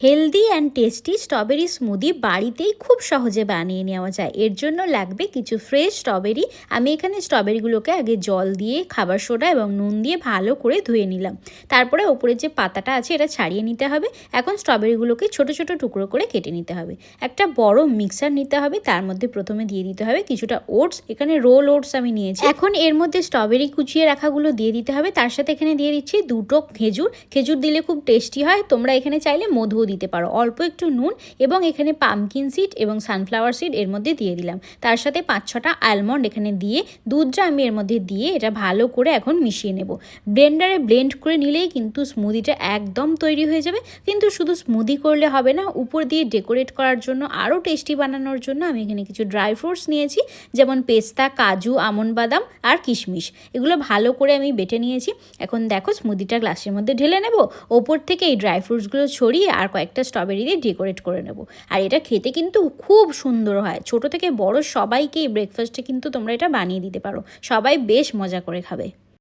Healthy and tasty strawberry smoothie বাড়িতেই খুব সহজে বানিয়ে নেওয়া যায়। এর জন্য লাগবে কিছু ফ্রেশ স্ট্রবেরি। আমি এখানে স্ট্রবেরিগুলোকে আগে জল দিয়ে, খাবার সোডা এবং নুন দিয়ে ভালো করে ধুয়ে নিলাম। তারপরে ওপরে যে পাতাটা আছে এটা ছাড়িয়ে নিতে হবে। এখন স্ট্রবেরিগুলোকে ছোট ছোট টুকরো করে কেটে নিতে হবে। একটা বড় মিক্সার নিতে হবে, তার মধ্যে প্রথমে দিয়ে দিতে হবে কিছুটা ওটস। এখানে রোল ওটস আমি নিয়েছি। এখন এর মধ্যে স্ট্রবেরি কুচিয়ে রাখাগুলো দিয়ে দিতে হবে। তার সাথে এখানে দিয়ে দিচ্ছি দুটো খেজুর দিলে খুব টেস্টি হয়। তোমরা এখানে চাইলে মধু দিতে পারো। অল্প একটু নুন এবং এখানে পামকিন সিড এবং সানফ্লাওয়ার সিড এর মধ্যে দিয়ে দিলাম। তার সাথে 5-6টা আলমন্ড এখানে দিয়ে দুধটা আমি এর মধ্যে দিয়ে এটা ভালো করে এখন মিশিয়ে নেব। ব্লেন্ডারে ব্লেন্ড করে নিলেই কিন্তু স্মুদিটা একদম তৈরি হয়ে যাবে। কিন্তু শুধু স্মুদি করলে হবে না, উপর দিয়ে ডেকোরেট করার জন্য আরও টেস্টি বানানোর জন্য আমি এখানে কিছু ড্রাই ফ্রুটস নিয়েছি, যেমন পেস্তা, কাজু, আমন্ড বাদাম আর কিশমিশ। এগুলো ভালো করে আমি বেটে নিয়েছি। এখন দেখো স্মুদিটা গ্লাসের মধ্যে ঢেলে নেব। ওপর থেকে এই ড্রাই ফ্রুটসগুলো ছড়িয়ে আর কয়েকটা স্ট্রবেরি দিয়ে ডেকোরেট করে নেব। আর এটা খেতে কিন্তু খুব সুন্দর হয়। ছোট থেকে বড় সবাইকে এই ব্রেকফাস্টে কিন্তু তোমরা এটা বানিয়ে দিতে পারো। সবাই বেশ মজা করে খাবে।